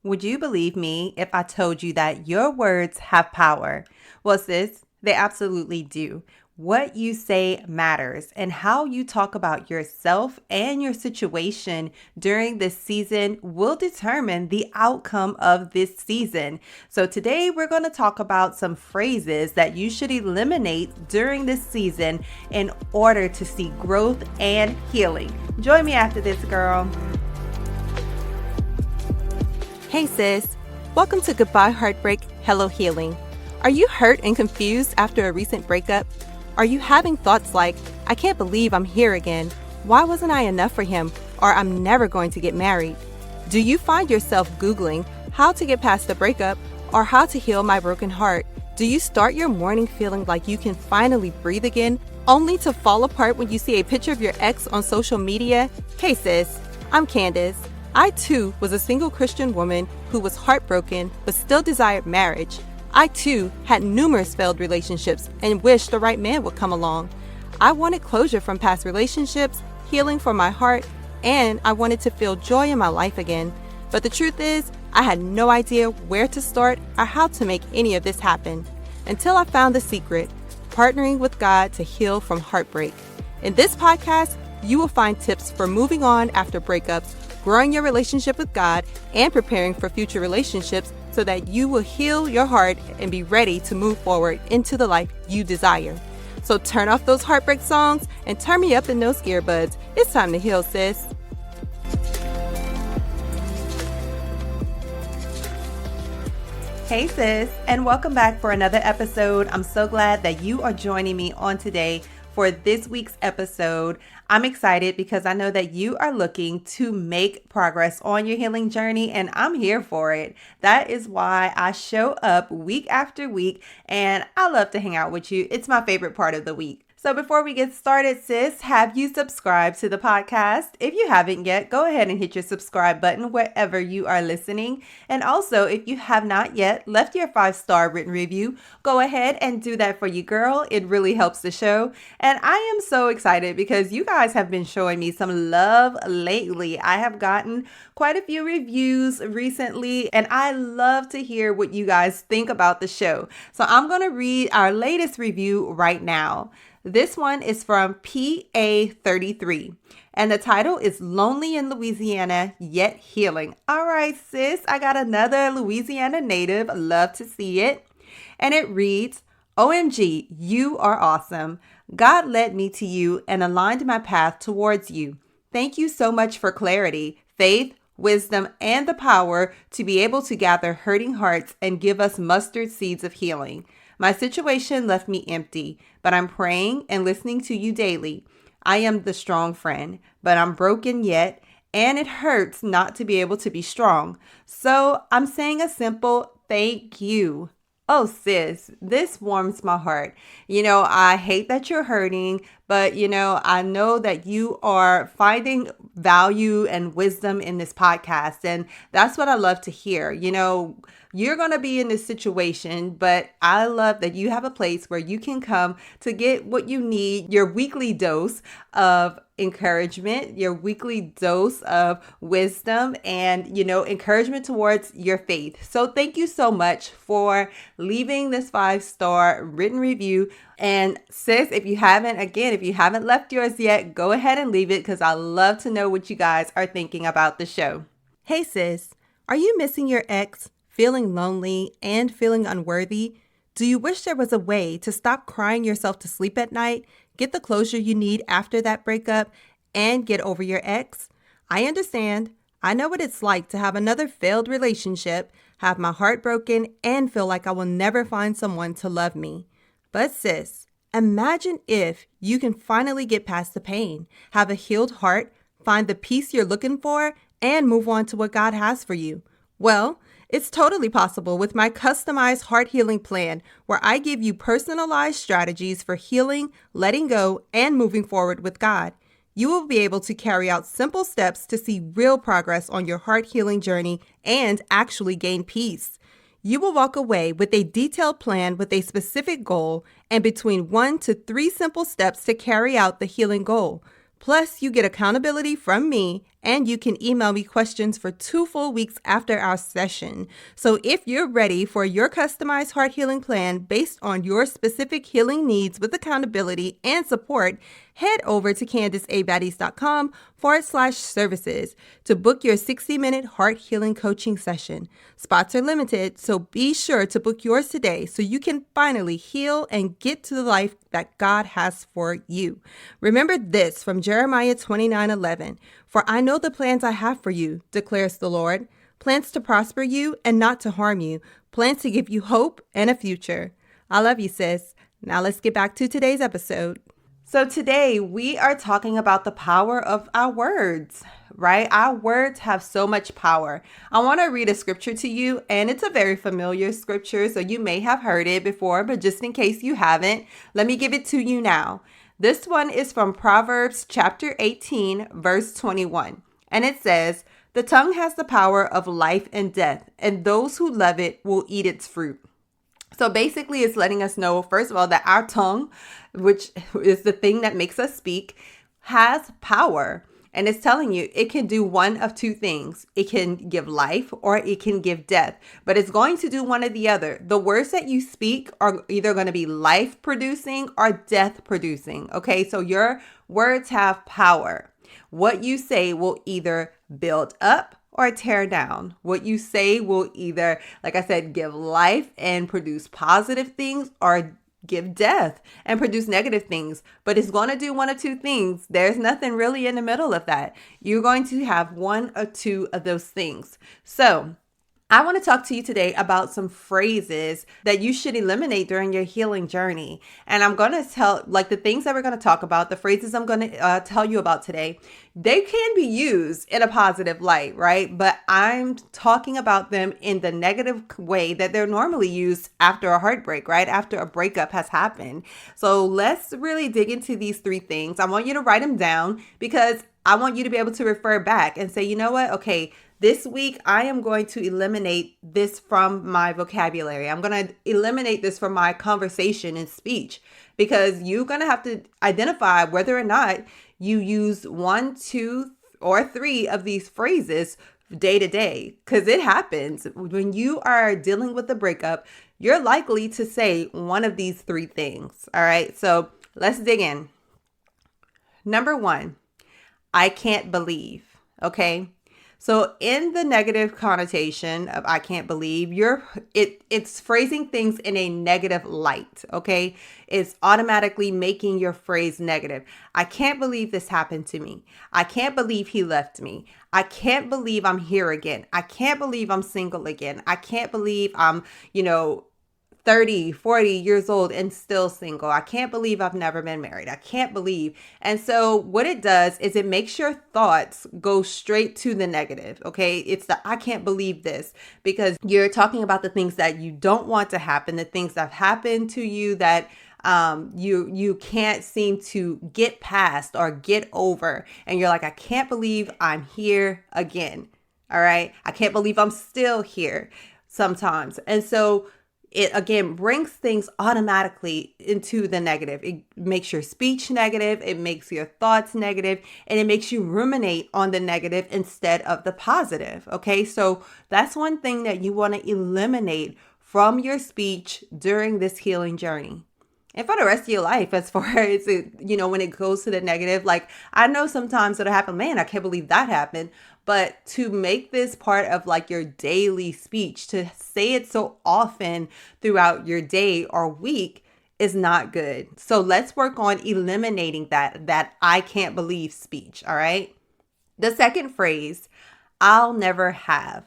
Would you believe me if I told you that your words have power? Well, sis, they absolutely do. What you say matters, and how you talk about yourself and your situation during this season will determine the outcome of this season. So today we're going to talk about some phrases that you should eliminate during this season in order to see growth and healing. Join me after this, girl. Hey sis, welcome to Goodbye Heartbreak, Hello Healing. Are you hurt and confused after a recent breakup? Are you having thoughts like, I can't believe I'm here again, why wasn't I enough for him, or I'm never going to get married? Do you find yourself Googling how to get past the breakup or how to heal my broken heart? Do you start your morning feeling like you can finally breathe again, only to fall apart when you see a picture of your ex on social media? Hey sis, I'm Candace. I too was a single Christian woman who was heartbroken but still desired marriage. I too had numerous failed relationships and wished the right man would come along. I wanted closure from past relationships, healing for my heart, and I wanted to feel joy in my life again. But the truth is, I had no idea where to start or how to make any of this happen. Until I found the secret, partnering with God to heal from heartbreak. In this podcast, you will find tips for moving on after breakups, growing your relationship with God, and preparing for future relationships so that you will heal your heart and be ready to move forward into the life you desire. So turn off those heartbreak songs and turn me up in those earbuds. It's time to heal, sis. Hey sis, and welcome back for another episode. I'm so glad that you are joining me on today for this week's episode. I'm excited because I know that you are looking to make progress on your healing journey, and I'm here for it. That is why I show up week after week, and I love to hang out with you. It's my favorite part of the week. So before we get started, sis, have you subscribed to the podcast? If you haven't yet, go ahead and hit your subscribe button wherever you are listening. And also, if you have not yet left your 5-star written review, go ahead and do that for you, girl. It really helps the show. And I am so excited because you guys have been showing me some love lately. I have gotten quite a few reviews recently, and I love to hear what you guys think about the show. So I'm going to read our latest review right now. This one is from PA33, and the title is Lonely in Louisiana, Yet Healing. All right, sis, I got another Louisiana native. Love to see it. And it reads, OMG, you are awesome. God led me to you and aligned my path towards you. Thank you so much for clarity, faith, wisdom, and the power to be able to gather hurting hearts and give us mustard seeds of healing. My situation left me empty, but I'm praying and listening to you daily. I am the strong friend, but I'm broken yet, and it hurts not to be able to be strong. So I'm saying a simple thank you. Oh, sis, this warms my heart. I hate that you're hurting, but, I know that you are finding value and wisdom in this podcast. And that's what I love to hear. You're going to be in this situation, but I love that you have a place where you can come to get what you need, your weekly dose of encouragement, your weekly dose of wisdom, and, encouragement towards your faith. So thank you so much for leaving this 5-star written review. And sis, if you haven't left yours yet, go ahead and leave it because I love to know what you guys are thinking about the show. Hey sis, are you missing your ex, feeling lonely, and feeling unworthy? Do you wish there was a way to stop crying yourself to sleep at night, get the closure you need after that breakup, and get over your ex? I understand. I know what it's like to have another failed relationship, have my heart broken, and feel like I will never find someone to love me. But sis, imagine if you can finally get past the pain, have a healed heart, find the peace you're looking for, and move on to what God has for you. Well, it's totally possible with my customized heart healing plan, where I give you personalized strategies for healing, letting go, and moving forward with God. You will be able to carry out simple steps to see real progress on your heart healing journey and actually gain peace. You will walk away with a detailed plan with a specific goal and between 1 to 3 simple steps to carry out the healing goal. Plus, you get accountability from me And you can email me questions for 2 full weeks after our session. So if you're ready for your customized heart healing plan based on your specific healing needs with accountability and support, head over to CandiceABaddies.com/services to book your 60-minute heart healing coaching session. Spots are limited, so be sure to book yours today so you can finally heal and get to the life that God has for you. Remember this from Jeremiah 29:11, "For I know the plans I have for you, declares the Lord, plans to prosper you and not to harm you, plans to give you hope and a future." I love you, sis. Now let's get back to today's episode. So today we are talking about the power of our words, right? Our words have so much power. I want to read a scripture to you, and it's a very familiar scripture, so you may have heard it before, but just in case you haven't, let me give it to you now. This one is from Proverbs chapter 18, verse 21, and it says, "The tongue has the power of life and death, and those who love it will eat its fruit." So basically, it's letting us know, first of all, that our tongue, which is the thing that makes us speak, has power. And it's telling you it can do one of two things. It can give life or it can give death, but it's going to do one or the other. The words that you speak are either going to be life producing or death producing. Okay, so your words have power. What you say will either build up or tear down. What you say will either, like I said, give life and produce positive things, or give death and produce negative things. But it's going to do one or two things. There's nothing really in the middle of that. You're going to have one or two of those things. So I want to talk to you today about some phrases that you should eliminate during your healing journey. And I'm going to tell, like, the things that we're going to talk about, the phrases I'm going to tell you about today, they can be used in a positive light, right? But I'm talking about them in the negative way that they're normally used after a heartbreak, right? After a breakup has happened. So let's really dig into these 3 things. I want you to write them down because I want you to be able to refer back and say, you know what? Okay, this week, I am going to eliminate this from my vocabulary. I'm going to eliminate this from my conversation and speech, because you're going to have to identify whether or not you use 1, 2, or 3 of these phrases day to day, because it happens. When you are dealing with a breakup, you're likely to say one of these 3 things. All right, so let's dig in. Number 1, I can't believe. Okay. So in the negative connotation of I can't believe, it's phrasing things in a negative light, okay? It's automatically making your phrase negative. I can't believe this happened to me. I can't believe he left me. I can't believe I'm here again. I can't believe I'm single again. I can't believe I'm, 30, 40 years old and still single. I can't believe I've never been married. I can't believe. And so what it does is it makes your thoughts go straight to the negative. Okay. It's the I can't believe this, because you're talking about the things that you don't want to happen, the things that have happened to you that you can't seem to get past or get over. And you're like, I can't believe I'm here again. All right. I can't believe I'm still here sometimes. And so it again brings things automatically into the negative. It makes your speech negative. It makes your thoughts negative, and it makes you ruminate on the negative instead of the positive. Okay. So that's one thing that you want to eliminate from your speech during this healing journey. And for the rest of your life, as far as, when it goes to the negative, like I know sometimes it'll happen, man, I can't believe that happened. But to make this part of like your daily speech, to say it so often throughout your day or week is not good. So let's work on eliminating that I can't believe speech. All right. The second phrase, I'll never have.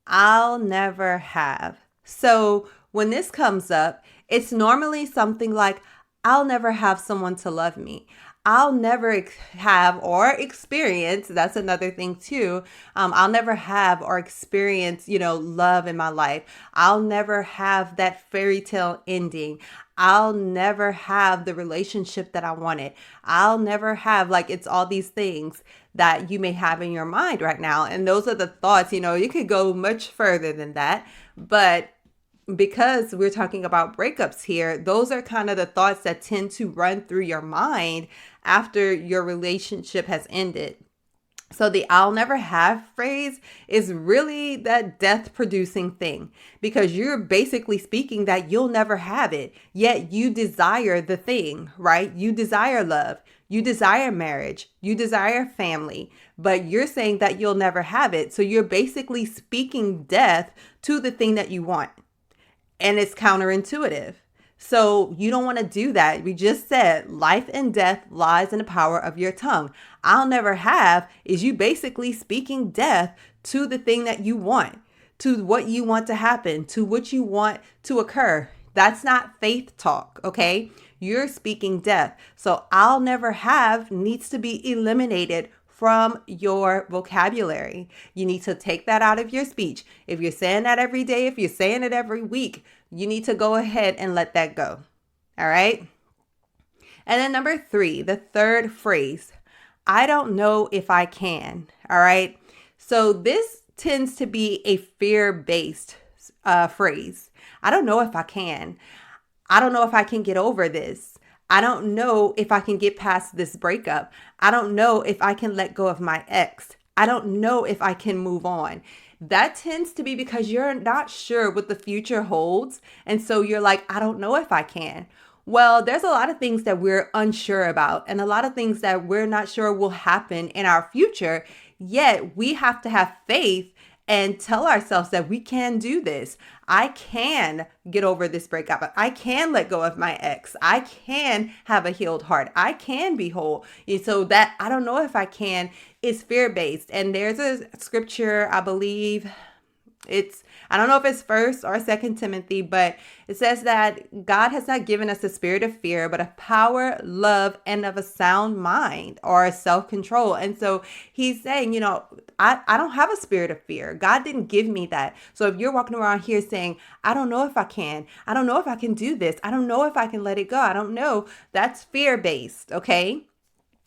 I'll never have. So when this comes up, it's normally something like, I'll never have someone to love me. I'll never have or experience, that's another thing too. I'll never have or experience, love in my life. I'll never have that fairy tale ending. I'll never have the relationship that I wanted. I'll never have, it's all these things that you may have in your mind right now. And those are the thoughts, you could go much further than that, but because we're talking about breakups here, those are kind of the thoughts that tend to run through your mind after your relationship has ended. So the I'll never have phrase is really that death producing thing, because you're basically speaking that you'll never have it, yet you desire the thing, right? You desire love, you desire marriage, you desire family, but you're saying that you'll never have it. So you're basically speaking death to the thing that you want. And it's counterintuitive. So you don't want to do that. We just said life and death lies in the power of your tongue. I'll never have is you basically speaking death to the thing that you want, to what you want to happen, to what you want to occur. That's not faith talk, okay? You're speaking death. So I'll never have needs to be eliminated from your vocabulary. You need to take that out of your speech. If you're saying that every day, if you're saying it every week, you need to go ahead and let that go. All right. And then number 3, the third phrase, I don't know if I can. All right. So this tends to be a fear-based phrase. I don't know if I can. I don't know if I can get over this. I don't know if I can get past this breakup. I don't know if I can let go of my ex. I don't know if I can move on. That tends to be because you're not sure what the future holds. And so you're like, I don't know if I can. Well, there's a lot of things that we're unsure about and a lot of things that we're not sure will happen in our future. Yet we have to have faith and tell ourselves that we can do this. I can get over this breakup. I can let go of my ex. I can have a healed heart. I can be whole. And so that I don't know if I can is fear-based. And there's a scripture, I believe I don't know if it's 1st or 2nd Timothy, but it says that God has not given us a spirit of fear, but of power, love, and of a sound mind or self-control. And so he's saying, I don't have a spirit of fear. God didn't give me that. So if you're walking around here saying, I don't know if I can, I don't know if I can do this, I don't know if I can let it go, I don't know, that's fear-based, okay?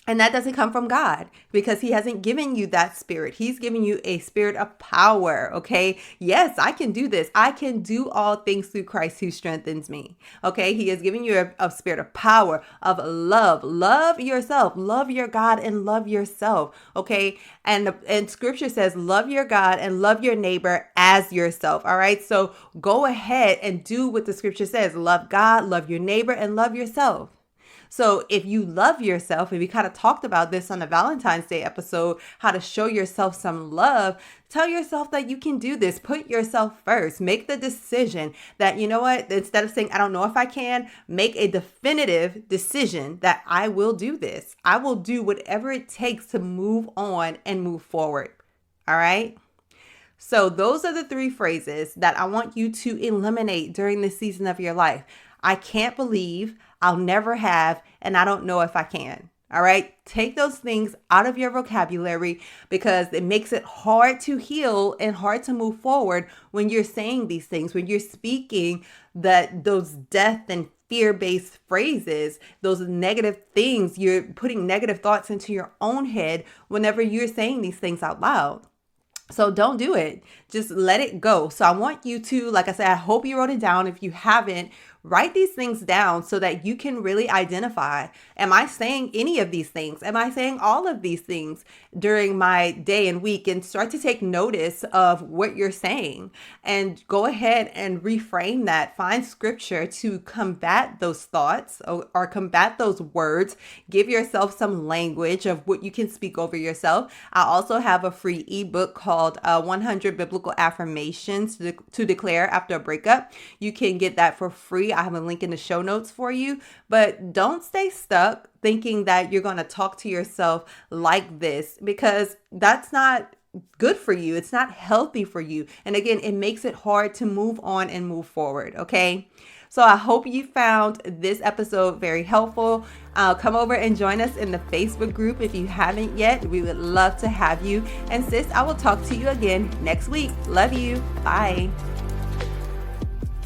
And that doesn't come from God because he hasn't given you that spirit. He's giving you a spirit of power. Okay. Yes, I can do this. I can do all things through Christ who strengthens me. Okay. He has given you a spirit of power, of love. Love yourself, love your God and love yourself. Okay. And scripture says, love your God and love your neighbor as yourself. All right. So go ahead and do what the scripture says. Love God, love your neighbor, and love yourself. So if you love yourself, and we kind of talked about this on the Valentine's Day episode, how to show yourself some love, tell yourself that you can do this. Put yourself first. Make the decision that, you know what, instead of saying, I don't know if I can, make a definitive decision that I will do this. I will do whatever it takes to move on and move forward. All right. So those are the 3 phrases that I want you to eliminate during this season of your life. I can't believe, I'll never have, and I don't know if I can. All right. Take those things out of your vocabulary because it makes it hard to heal and hard to move forward when you're saying these things, when you're speaking those death and fear-based phrases, those negative things, you're putting negative thoughts into your own head whenever you're saying these things out loud. So don't do it. Just let it go. So I want you to, like I said, I hope you wrote it down. If you haven't, write these things down so that you can really identify, am I saying any of these things? Am I saying all of these things during my day and week? And start to take notice of what you're saying and go ahead and reframe that. Find scripture to combat those thoughts or combat those words. Give yourself some language of what you can speak over yourself. I also have a free ebook called 100 Biblical Affirmations to Declare After a Breakup. You can get that for free. I have a link in the show notes for you, but don't stay stuck thinking that you're going to talk to yourself like this because that's not good for you. It's not healthy for you. And again, it makes it hard to move on and move forward. Okay. So I hope you found this episode very helpful. Come over and join us in the Facebook group if you haven't yet. We would love to have you. And sis, I will talk to you again next week. Love you. Bye.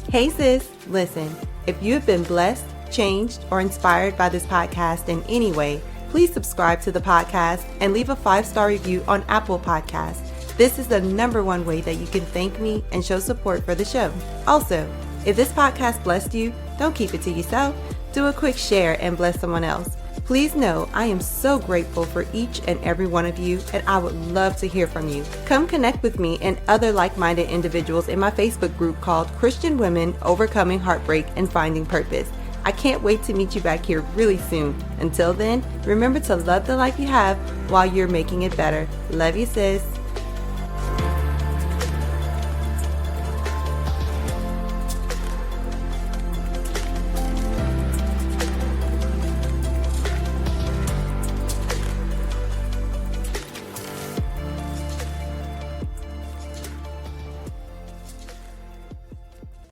Hey sis, listen, if you have been blessed, changed, or inspired by this podcast in any way, please subscribe to the podcast and leave a 5-star review on Apple Podcasts. This is the #1 way that you can thank me and show support for the show. Also, if this podcast blessed you, don't keep it to yourself. Do a quick share and bless someone else. Please know I am so grateful for each and every one of you, and I would love to hear from you. Come connect with me and other like-minded individuals in my Facebook group called Christian Women Overcoming Heartbreak and Finding Purpose. I can't wait to meet you back here really soon. Until then, remember to love the life you have while you're making it better. Love you, sis.